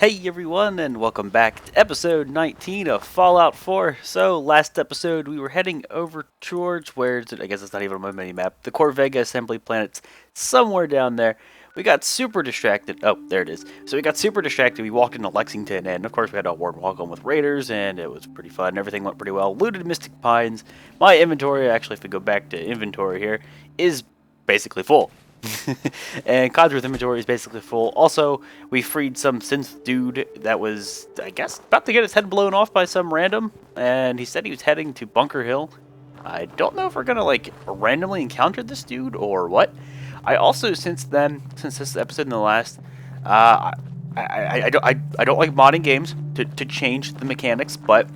Hey everyone, and welcome back to episode 19 of Fallout 4. So, last episode we were heading over towards I guess it's not even on my mini-map, the Corvega assembly planet's somewhere down there. We got super distracted. Oh, there it is. So we got super distracted. We walked into Lexington, and of course we had a warm welcome with raiders, and it was pretty fun. Everything went pretty well. Looted Mystic Pines. My inventory, actually, if we go back to inventory here, is basically full. And Codsworth inventory is basically full. Also, we freed some synth dude that was, I guess, about to get his head blown off by some random, and he said he was heading to Bunker Hill. I don't know if we're gonna like randomly encounter this dude or what. I also since this episode in the last, I don't like modding games to change the mechanics, but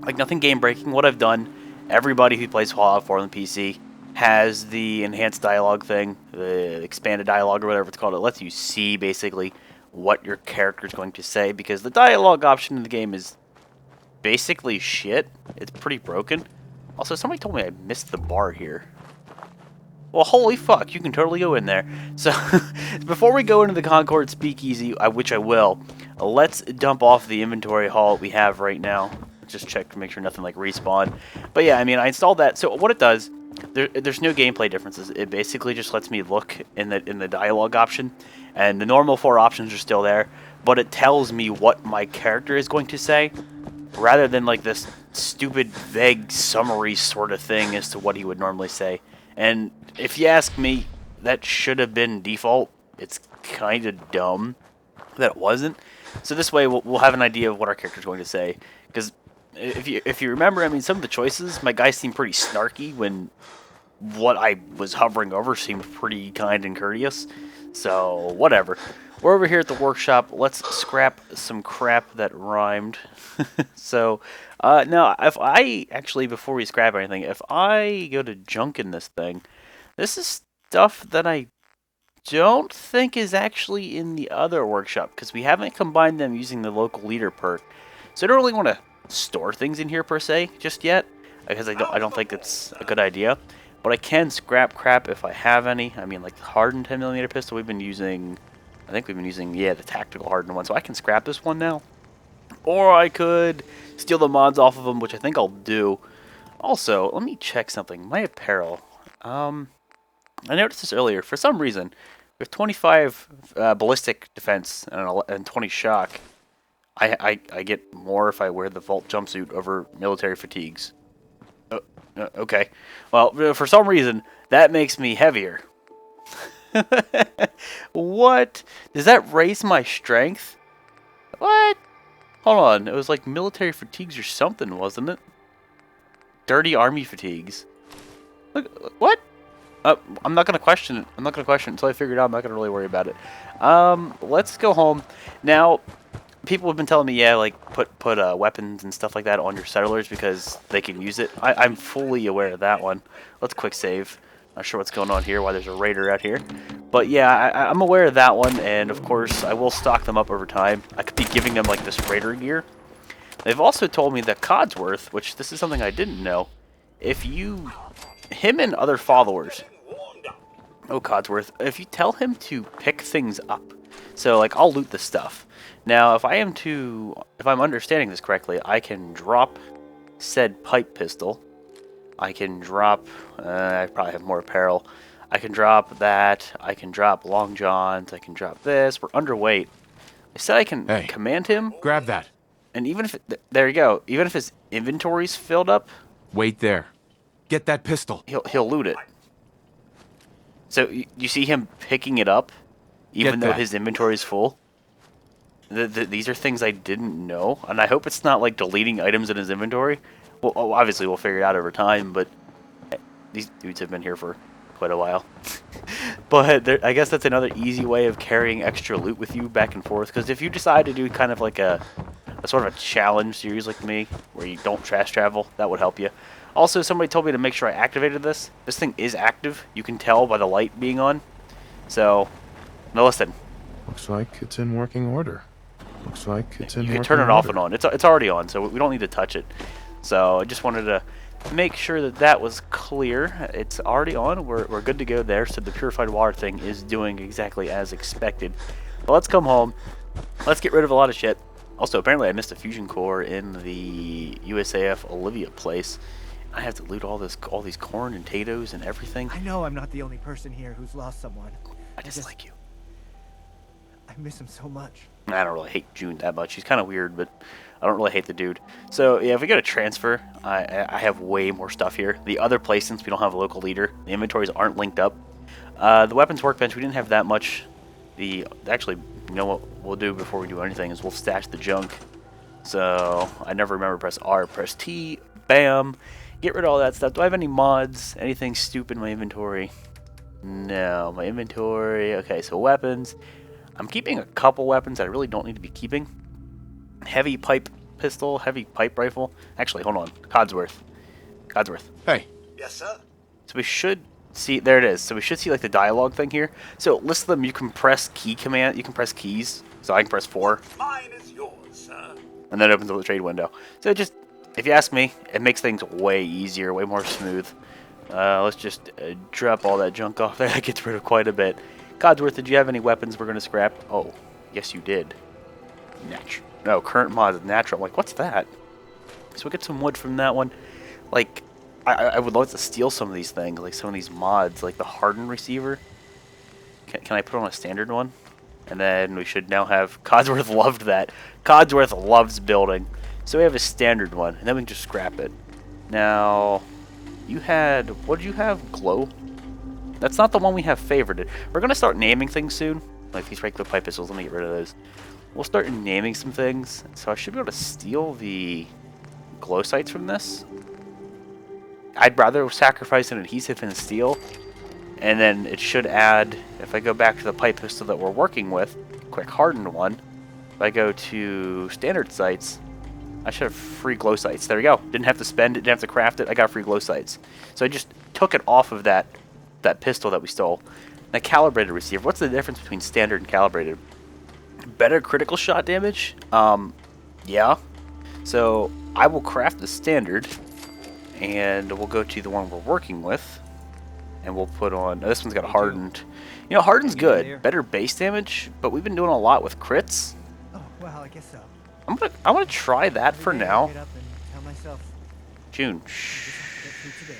like nothing game breaking. What I've done, everybody who plays Fallout 4 on the PC has the enhanced dialogue thing, the expanded dialogue or whatever it's called. It lets you see basically what your character is going to say, because the dialogue option in the game is basically shit. It's pretty broken. Also, somebody told me I missed the bar here. Well, holy fuck, you can totally go in there. So, before we go into the Concord Speakeasy, which I will, let's dump off the inventory haul we have right now. Just check to make sure nothing like respawn. But yeah, I mean, I installed that. So what it does, there's no gameplay differences. It basically just lets me look in the dialogue option, and the normal 4 options are still there, but it tells me what my character is going to say, rather than like this stupid, vague summary sort of thing as to what he would normally say. And if you ask me, that should have been default. It's kind of dumb that it wasn't. So this way, we'll have an idea of what our character's going to say, because if you remember, I mean, some of the choices, my guy seemed pretty snarky when what I was hovering over seemed pretty kind and courteous. So, whatever. We're over here at the workshop. Let's scrap some crap that rhymed. So, now, if I, actually, before we scrap anything, if I go to junk in this thing, this is stuff that I don't think is actually in the other workshop, because we haven't combined them using the local leader perk. So I don't really want to store things in here per se just yet, because I don't think it's a good idea. But I can scrap crap if I have any. I mean, like the hardened 10mm pistol we've been using. I think we've been using, yeah, the tactical hardened one. So I can scrap this one now, or I could steal the mods off of them, which I think I'll do. Also, let me check something. My apparel. I noticed this earlier. For some reason, we have 25 ballistic defense and 20 shock. I get more if I wear the Volx jumpsuit over military fatigues. Okay. Well, for some reason, that makes me heavier. What? Does that raise my strength? What? Hold on. It was like military fatigues or something, wasn't it? Dirty army fatigues. Look, what? I'm not going to question it. I'm not going to question it until I figure it out. I'm not going to really worry about it. Let's go home. Now, people have been telling me, yeah, like put weapons and stuff like that on your settlers because they can use it. I'm fully aware of that one. Let's quick save. Not sure what's going on here, why there's a raider out here. But yeah, I'm aware of that one, and of course I will stock them up over time. I could be giving them like this raider gear. They've also told me that Codsworth, which this is something I didn't know, if him and other followers, Codsworth, if you tell him to pick things up, so like I'll loot the stuff. Now, if I'm understanding this correctly, I can drop said pipe pistol. I can drop, I probably have more apparel. I can drop that. I can drop long johns. I can drop this. We're underweight. I said I can command him. Grab that. And even if, there you go. Even if his inventory's filled up. Wait there. Get that pistol. He'll loot it. So you see him picking it up, even though his inventory's full. These are things I didn't know, and I hope it's not like deleting items in his inventory. Well, obviously we'll figure it out over time, but these dudes have been here for quite a while. But I guess that's another easy way of carrying extra loot with you back and forth, because if you decide to do kind of like a sort of a challenge series like me, where you don't trash travel, that would help you. Also, somebody told me to make sure I activated this. This thing is active. You can tell by the light being on. So, now listen. Looks like it's in working order. Looks like it's in working order. You can turn it off and on. It's already on, so we don't need to touch it. So I just wanted to make sure that was clear. It's already on. We're good to go there. So the purified water thing is doing exactly as expected. But let's come home. Let's get rid of a lot of shit. Also, apparently I missed a fusion core in the USAF Olivia place. I have to loot all these corn and potatoes and everything. I know I'm not the only person here who's lost someone. I just like you. I miss him so much. I don't really hate June that much. He's kind of weird, but I don't really hate the dude. So, yeah, if we go to transfer, I have way more stuff here. The other place, since we don't have a local leader, the inventories aren't linked up. The weapons workbench, we didn't have that much. Actually, you know what we'll do before we do anything is we'll stash the junk. So, I never remember press R, press T, bam. Get rid of all that stuff. Do I have any mods? Anything stupid in my inventory? No, my inventory. Okay, so weapons. I'm keeping a couple weapons that I really don't need to be keeping. Heavy pipe pistol, heavy pipe rifle. Actually, hold on. Codsworth. Hey. Yes, sir. So we should see, there it is. So we should see like the dialogue thing here. So list them, you can press key command, you can press keys. So I can press 4. Mine is yours, sir. And then it opens up the trade window. So just, if you ask me, it makes things way easier, way more smooth. Let's just drop all that junk off there. That gets rid of quite a bit. Codsworth, did you have any weapons we're going to scrap? Oh, yes you did. No, current mod is natural. I'm like, what's that? So we'll get some wood from that one. Like, I would love to steal some of these things, like some of these mods, like the hardened receiver. Can I put on a standard one? And then we should now have... Codsworth loved that. Codsworth loves building. So we have a standard one, and then we can just scrap it. Now, you had... What did you have? Glow? That's not the one we have favorited. We're going to start naming things soon. Like these regular pipe pistols. Let me get rid of those. We'll start naming some things. So I should be able to steal the glow sights from this. I'd rather sacrifice an adhesive and steel. And then it should add, if I go back to the pipe pistol that we're working with, quick hardened one. If I go to standard sights, I should have free glow sights. There we go. Didn't have to spend it, didn't have to craft it. I got free glow sights. So I just took it off of that pistol that we stole. Now, calibrated receiver. What's the difference between standard and calibrated? Better critical shot damage? Yeah. So I will craft the standard, and we'll go to the one we're working with, and we'll put on. This one's got a hardened. You know, hardened's good. Better base damage, but we've been doing a lot with crits. Oh, well, I guess so. I'm gonna try that for now. Get up and tell myself, June. I just have to get through today.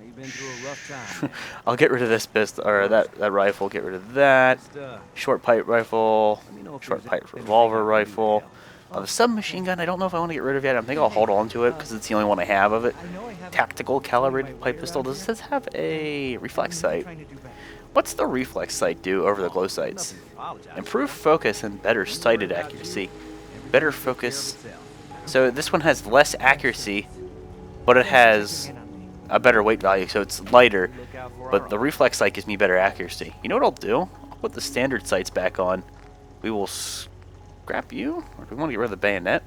You've been through a rough time. I'll get rid of this pistol or that rifle. Get rid of that. Short pipe rifle. Short pipe revolver rifle. The submachine gun. I don't know if I want to get rid of yet. I think I'll hold on to it because it's the only one I have of it. Tactical calibrated pipe pistol. Does this have a reflex sight? What's the reflex sight do over the glow sights? Improved focus and better sighted accuracy. Better focus. So this one has less accuracy, but it has a better weight value, so it's lighter. But the reflex sight gives me better accuracy. You know what I'll do? I'll put the standard sights back on. We will scrap you, or do we want to get rid of the bayonet?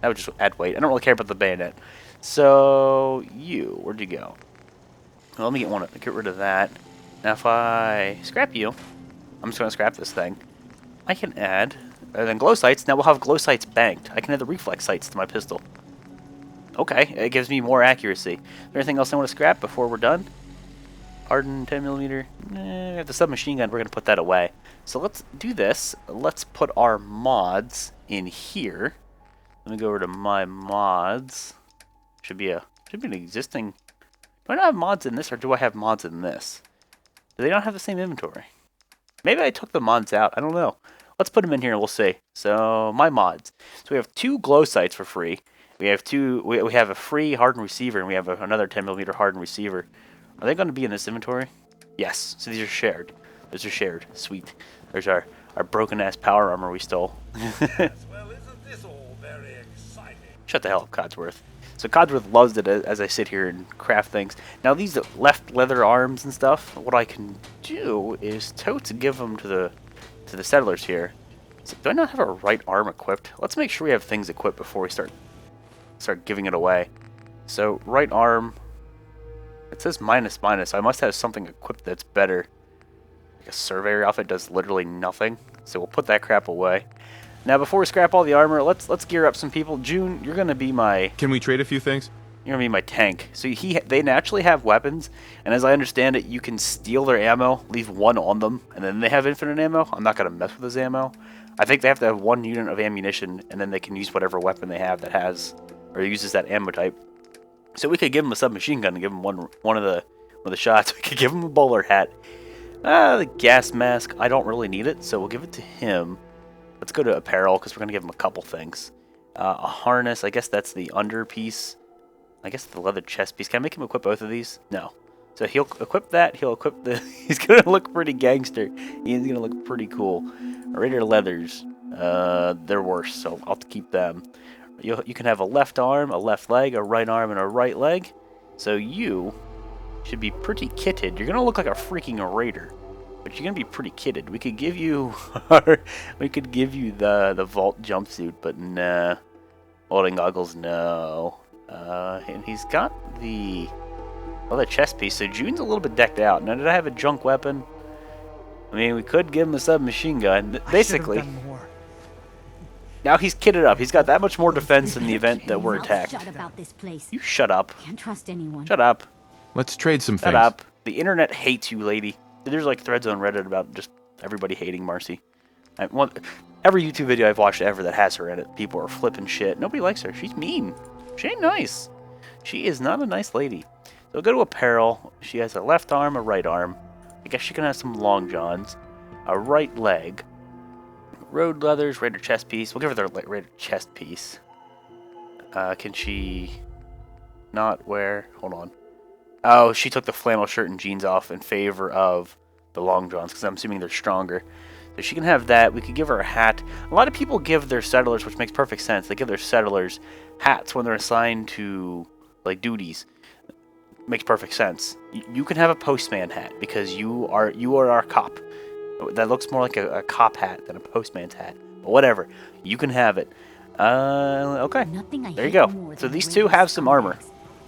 That would just add weight. I don't really care about the bayonet. So you, where'd you go? Well, let me get rid of that. Now if I scrap you, I'm just gonna scrap this thing. I can add, and then glow sights. Now we'll have glow sights banked. I can add the reflex sights to my pistol. Okay, it gives me more accuracy. Is there anything else I want to scrap before we're done? Hardened 10mm. We have the submachine gun. We're going to put that away. So let's do this. Let's put our mods in here. Let me go over to my mods. Should be an existing... Do I not have mods in this, or do I have mods in this? Do they not have the same inventory? Maybe I took the mods out. I don't know. Let's put them in here and we'll see. So, my mods. So we have 2 glow sights for free. We have we have a free hardened receiver, and we have another 10mm hardened receiver. Are they going to be in this inventory? Yes. So these are shared. Those are shared. Sweet. There's our broken ass power armor we stole. Well, isn't this all very exciting? Shut the hell up, Codsworth. So Codsworth loves it as I sit here and craft things. Now these left leather arms and stuff, what I can do is totes give them to the settlers here. So do I not have a right arm equipped? Let's make sure we have things equipped before we start giving it away. So right arm, it says minus. I must have something equipped that's better. Like a surveyor outfit does literally nothing. So we'll put that crap away. Now before we scrap all the armor, let's gear up some people. June, you're gonna be my... Can we trade a few things? You're gonna be my tank. So they naturally have weapons, and as I understand it, you can steal their ammo, leave one on them, and then they have infinite ammo. I'm not gonna mess with his ammo. I think they have to have 1 unit of ammunition, and then they can use whatever weapon they have that has or uses that ammo type. So we could give him a submachine gun and give him one of the shots. We could give him a bowler hat. The gas mask, I don't really need it, so we'll give it to him. Let's go to apparel, because we're going to give him a couple things. A harness, I guess that's the under piece. I guess the leather chest piece. Can I make him equip both of these? No. So he'll equip that, he'll equip the... He's going to look pretty gangster. He's going to look pretty cool. Raider leathers, they're worse, so I'll keep them. You can have a left arm, a left leg, a right arm, and a right leg. So you should be pretty kitted. You're gonna look like a freaking raider, but you're gonna be pretty kitted. We could give you, the Vault jumpsuit, but nah. Welding goggles, no. And he's got the chest piece. So June's a little bit decked out. Now, did I have a junk weapon? I mean, we could give him a submachine gun. Basically, I should have done more. now he's kitted up. He's got that much more defense in the event that we're attacked. Shut about this place. You shut up. Can't trust anyone. Shut up. Let's trade some Shut things. up. The internet hates you, lady. There's like threads on Reddit about just everybody hating Marcy. Every YouTube video I've watched ever that has her in it, people are flipping shit. Nobody likes her. She's mean. She ain't nice. She is not a nice lady. So go to apparel. She has a left arm, a right arm. I guess she can have some long johns. A right leg. Road leathers, Raider chest piece. We'll give her the Raider chest piece. Can she not wear... Hold on. Oh, she took the flannel shirt and jeans off in favor of the long johns, because I'm assuming they're stronger. So she can have that. We could give her a hat. A lot of people give their settlers, which makes perfect sense. They give their settlers hats when they're assigned to, like, duties. Makes perfect sense. You can have a postman hat, because you are our cop. That looks more like a cop hat than a postman's hat. But whatever. You can have it. Okay. There you go. So these two have some armor.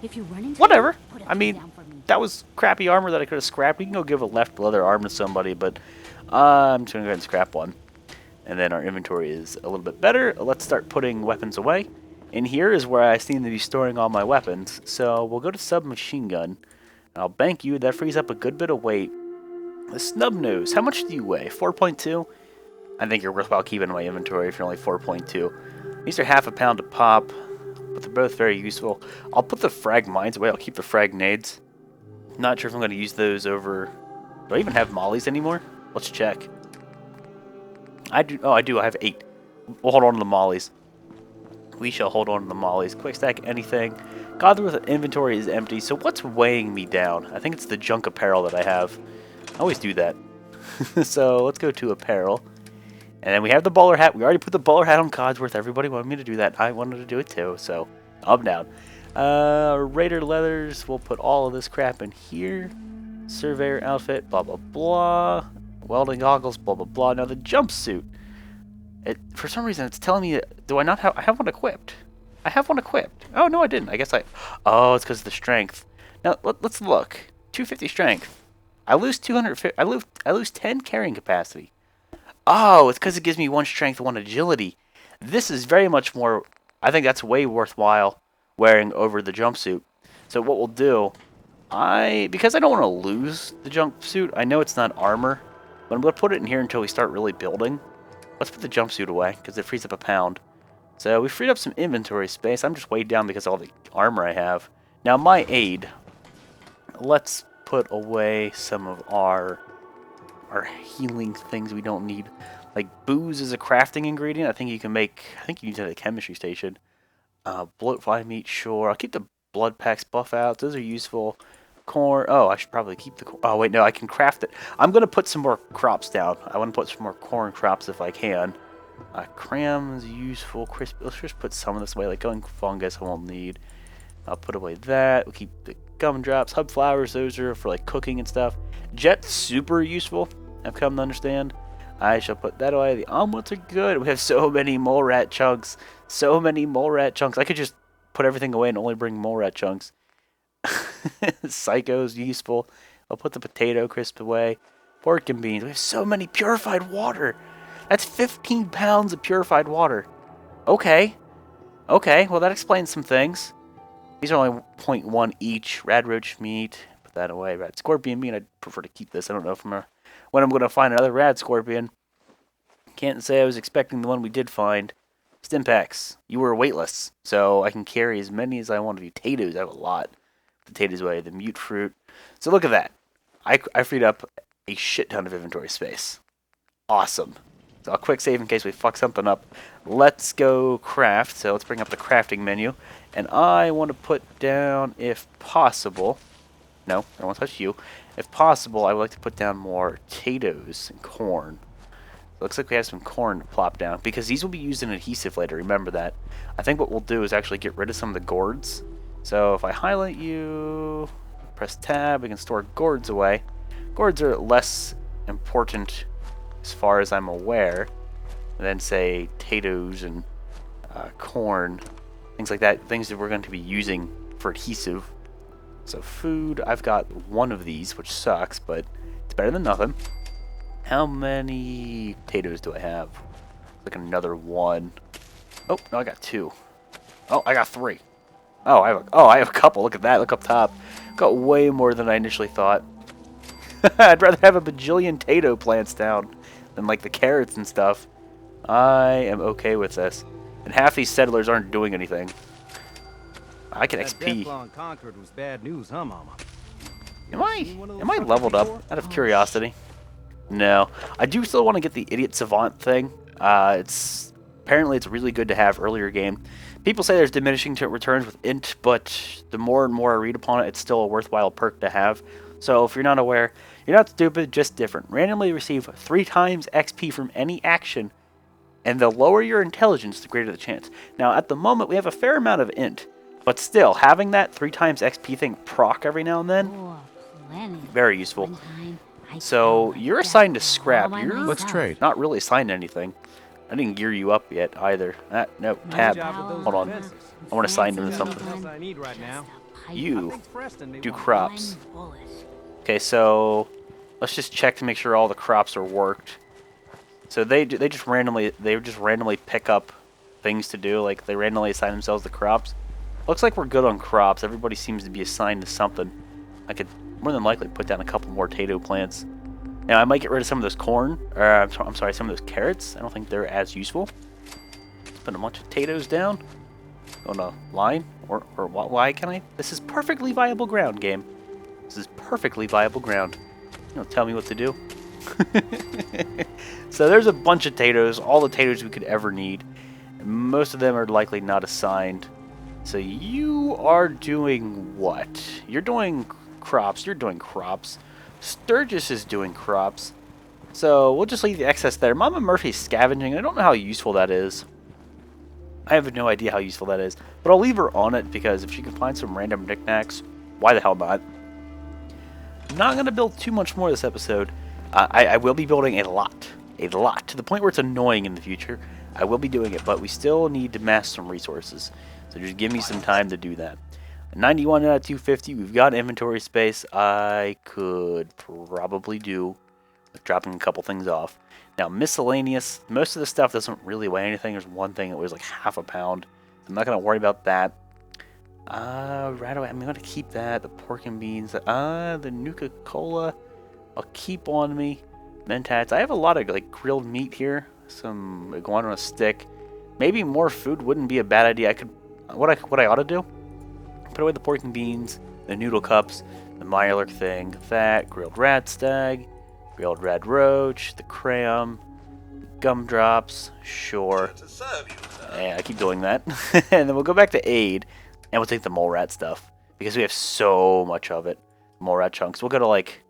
If you run into Whatever. put a I gun mean, down for me. that was crappy armor that I could have scrapped. We can go give a left leather arm to somebody, but I'm just going to go ahead and scrap one. And then our inventory is a little bit better. Let's start putting weapons away. And here is where I seem to be storing all my weapons. So we'll go to submachine gun. I'll bank you. That frees up a good bit of weight. The snub nose. How much do you weigh? 4.2? I think you're worthwhile keeping in my inventory if you're only 4.2. These are half a pound a pop, but they're both very useful. I'll put the frag mines away. I'll keep the frag nades. Not sure if I'm going to use those over... Do I even have mollies anymore? Let's check. I do. Oh, I do. I have 8. We'll hold on to the mollies. We shall hold on to the mollies. Quick stack anything. God, the inventory is empty. So what's weighing me down? I think it's the junk apparel that I have. I always do that. So let's go to apparel. And then we have the bowler hat. We already put the bowler hat on Codsworth. Everybody wanted me to do that. I wanted to do it too. So up, down. Raider leathers. We'll put all of this crap in here. Surveyor outfit. Blah, blah, blah. Welding goggles. Blah, blah, blah. Now the jumpsuit. For some reason, it's telling me... Do I not have... I have one equipped. I have one equipped. Oh, no, I didn't. I guess I... Oh, it's because of the strength. Now, let's look. 250 strength. I lose 250... I lose 10 carrying capacity. Oh, it's because it gives me 1 strength, 1 agility. This is very much more... I think that's way worthwhile wearing over the jumpsuit. So what we'll do... Because I don't want to lose the jumpsuit, I know it's not armor, but I'm going to put it in here until we start really building. Let's put the jumpsuit away, because it frees up a pound. So we freed up some inventory space. I'm just weighed down because of all the armor I have. Now my aid. Let's put away some of our healing things we don't need. Like booze is a crafting ingredient. I think you can use it at a chemistry station. Bloatfly meat, sure. I'll keep the blood packs buff out. Those are useful. Corn. Oh, I should probably keep the corn. Oh, wait, no, I can craft it. I'm going to put some more crops down. I want to put some more corn crops if I can. Cram is useful. Crisp. Let's just put some of this away. Like going fungus, I won't need. I'll put away that. We'll keep the gumdrops. Hub flowers, those are for like cooking and stuff. Jet's super useful, I've come to understand. I shall put that away. The omelets are good. We have so many mole rat chunks. So many mole rat chunks. I could just put everything away and only bring mole rat chunks. Psycho's useful. I'll put the potato crisp away. Pork and beans. We have so many purified water. That's 15 pounds of purified water. Okay. Okay, well that explains some things. These are only 0.1 each. Rad roach meat. Put that away. Rad scorpion meat. I'd prefer to keep this. I don't know if when I'm going to find another rad scorpion. Can't say I was expecting the one we did find. Stim packs. You were weightless, so I can carry as many as I want of you. Potatoes, I have a lot. Potatoes away, the mute fruit. So look at that. I freed up a shit ton of inventory space. Awesome. So I'll quick save in case we fuck something up. Let's go craft. So let's bring up the crafting menu. And I want to put down, if possible... No, I don't want to touch you. If possible, I would like to put down more potatoes and corn. Looks like we have some corn to plop down, because these will be used in adhesive later, remember that. I think what we'll do is actually get rid of some of the gourds. So if I highlight you, press tab, we can store gourds away. Gourds are less important as far as I'm aware than, say, potatoes and corn, things like that, things that we're going to be using for adhesive. So food, I've got one of these, which sucks, but it's better than nothing. How many potatoes do I have? Like another one. Oh, no, I got 2. Oh, I got 3. Oh, I have a couple. Look at that. Look up top. Got way more than I initially thought. I'd rather have a bajillion potato plants down than like the carrots and stuff. I am okay with this. And half these settlers aren't doing anything. I can That XP. death on Concord was bad news, huh, Mama? Am I leveled up out of curiosity? No. I do still want to get the Idiot Savant thing. Apparently it's really good to have earlier game. People say there's diminishing returns with int, but the more and more I read upon it, it's still a worthwhile perk to have. So if you're not aware, you're not stupid, just different. Randomly receive 3 times XP from any action, and the lower your intelligence, the greater the chance. Now at the moment we have a fair amount of int, but still having that 3 times XP thing proc every now and then, Oh, plenty. very useful. One time, I So found you're that assigned to all scrap. by You're Let's myself. trade. not really assigned to anything. I didn't gear you up yet either. No, Nice tab. job with those Hold on. defenses. I want to assign him to Fancy something. Nothing else I need right now. You Thanks, Preston. They do want- crops. One bullet. Okay, so let's just check to make sure all the crops are worked. So they just randomly pick up things to do. Like they randomly assign themselves the crops. Looks like we're good on crops. Everybody seems to be assigned to something. I could more than likely put down a couple more potato plants. Now I might get rid of some of those corn. I'm sorry, some of those carrots. I don't think they're as useful. Let's put a bunch of potatoes down on a line, or why can I? This is perfectly viable ground, game. This is perfectly viable ground. You don't tell me what to do. So there's a bunch of potatoes, all the potatoes we could ever need. Most of them are likely not assigned. So you are doing what? You're doing crops. You're doing crops. Sturgis is doing crops. So we'll just leave the excess there. Mama Murphy's scavenging. I don't know how useful that is. I have no idea how useful that is. But I'll leave her on it because if she can find some random knickknacks, why the hell not? I'm not going to build too much more this episode. I will be building a lot. A lot. To the point where it's annoying in the future. I will be doing it, but we still need to mass some resources. So just give me some time to do that. 91 out of 250. We've got inventory space. I could probably do with dropping a couple things off. Now, miscellaneous. Most of the stuff doesn't really weigh anything. There's one thing that weighs like half a pound. I'm not going to worry about that. Right away, I'm going to keep that. The pork and beans. The Nuka-Cola. I'll keep on me. Mentats. I have a lot of like grilled meat here. Some iguana on a stick. Maybe more food wouldn't be a bad idea. I could. What I ought to do? Put away the pork and beans, the noodle cups, the Meyerlurk thing, that grilled rat stag, grilled red roach, the cram, gumdrops. Sure. To serve you, sir. Yeah, I keep doing that. And then we'll go back to aid, and we'll take the mole rat stuff because we have so much of it. Mole rat chunks. We'll go to like.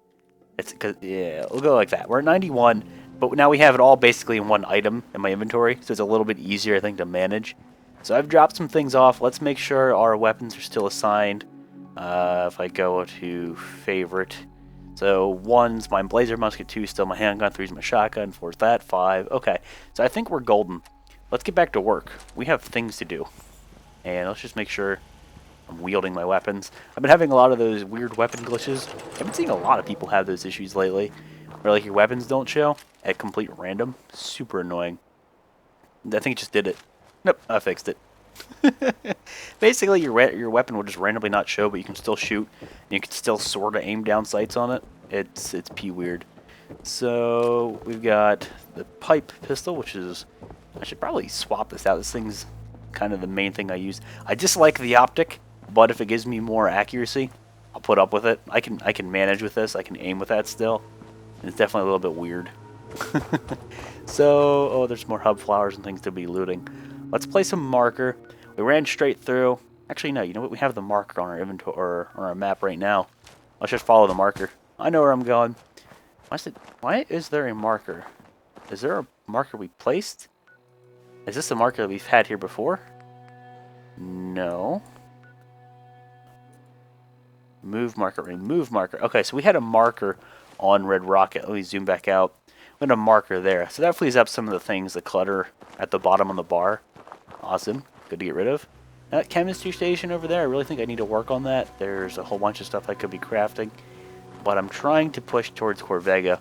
We'll go like that. We're at 91. But now we have it all basically in one item in my inventory, so it's a little bit easier, I think, to manage. So I've dropped some things off. Let's make sure our weapons are still assigned. If I go to favorite. So 1's my Blazer Musket, 2's still my handgun, 3's my shotgun, 4's that, 5. Okay, so I think we're golden. Let's get back to work. We have things to do. And let's just make sure I'm wielding my weapons. I've been having a lot of those weird weapon glitches. I've been seeing a lot of people have those issues lately. Where like your weapons don't show at complete random. Super annoying. I think it just did it. Nope, I fixed it. Basically, your weapon will just randomly not show, but you can still shoot. And you can still sort of aim down sights on it. It's p weird. So we've got the pipe pistol, which is, I should probably swap this out. This thing's kind of the main thing I use. I dislike the optic, but if it gives me more accuracy, I'll put up with it. I can manage with this. I can aim with that still. And it's definitely a little bit weird. So, oh, there's more hub flowers and things to be looting. Let's place a marker. We ran straight through. Actually, no, you know what? We have the marker on our inventory or on our map right now. Let's just follow the marker. I know where I'm going. Why is there a marker? Is there a marker we placed? Is this a marker that we've had here before? No. Move marker, remove marker. Okay, so we had a marker on Red Rocket. Let me zoom back out. We had a marker there. So that frees up some of the things, the clutter at the bottom of the bar. Awesome. Good to get rid of. That chemistry station over there, I really think I need to work on that. There's a whole bunch of stuff I could be crafting. But I'm trying to push towards Corvega.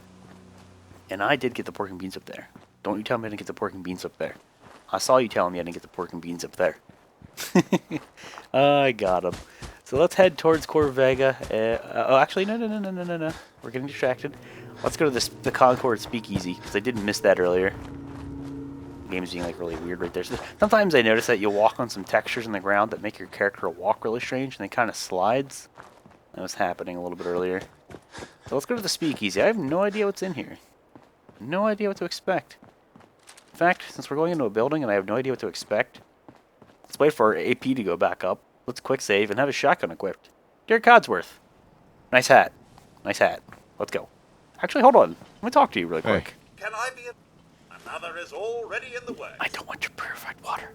And I did get the pork and beans up there. Don't you tell me I didn't get the pork and beans up there. I saw you telling me I didn't get the pork and beans up there. I got them. So let's head towards Corvega. Oh, actually, no. We're getting distracted. Let's go to the Concord Speakeasy, because I did miss that earlier. The game's being like really weird right there. So sometimes I notice that you'll walk on some textures in the ground that make your character walk really strange, and they kind of slides. That was happening a little bit earlier. So let's go to the Speakeasy. I have no idea what's in here. No idea what to expect. In fact, since we're going into a building and I have no idea what to expect, let's wait for our AP to go back up. Let's quick save and have a shotgun equipped. Dear Codsworth. Nice hat. Nice hat. Let's go. Actually, hold on. Let me talk to you really quick. Can I be another is already in the works. I don't want your purified water.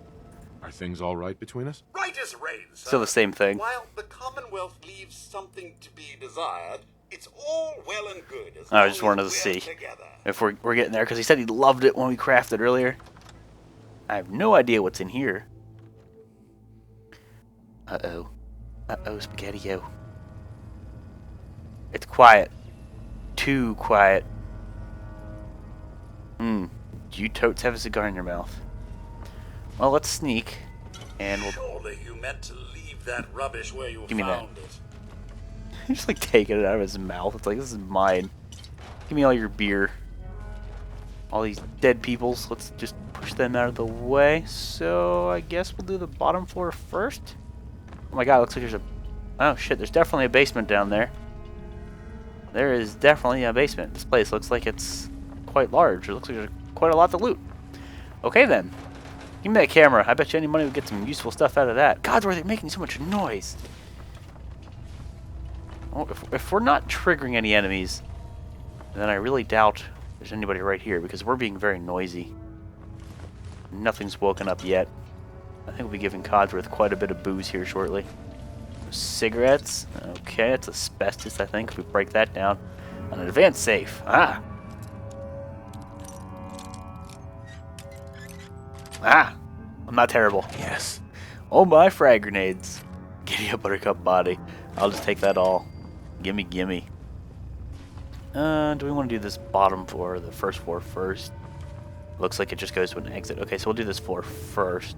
Are things all right between us? Right as rain, sir. Still the same thing. While the Commonwealth leaves something to be desired, it's all well and good as I long just wanted to as see we're together. if we're getting there, because he said he loved it when we crafted earlier. I have no idea what's in here. Uh-oh. Uh-oh, Spaghetti-O. It's quiet. Too quiet. You totes have a cigar in your mouth. Well, let's sneak, and we'll... Surely you meant to leave that rubbish where you Give me that. found it. He's just like taking it out of his mouth. It's like, this is mine. Give me all your beer. All these dead peoples. Let's just push them out of the way. So I guess we'll do the bottom floor first. Oh my god, looks like there's a... Oh shit, there's definitely a basement down there. There is definitely a basement. This place looks like it's quite large. It looks like there's quite a lot to loot. Okay then. Give me that camera. I bet you any money would get some useful stuff out of that. God, why are they making so much noise? Well, if we're not triggering any enemies, then I really doubt there's anybody right here, because we're being very noisy. Nothing's woken up yet. I think we'll be giving Codsworth quite a bit of booze here shortly. Cigarettes. Okay, it's asbestos, I think, if we break that down. An advanced safe. Ah! Ah! I'm not terrible. Yes. Oh my frag grenades. Giddy up, buttercup body. I'll just take that all. Gimme, gimme. Do we want to do this bottom floor or the first floor first? Looks like it just goes to an exit. Okay, so we'll do this floor first.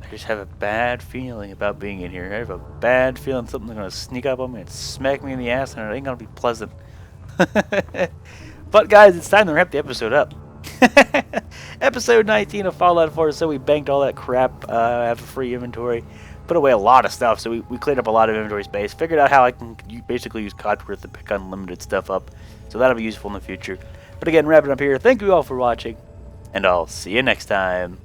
I just have a bad feeling about being in here. I have a bad feeling something's going to sneak up on me and smack me in the ass, and it ain't going to be pleasant. But guys, it's time to wrap the episode up. Episode 19 of Fallout 4, so we banked all that crap, have a free inventory, put away a lot of stuff, so we cleared up a lot of inventory space, figured out how I can basically use Codsworth to pick unlimited stuff up, so that'll be useful in the future. But again, wrapping up here, thank you all for watching, and I'll see you next time.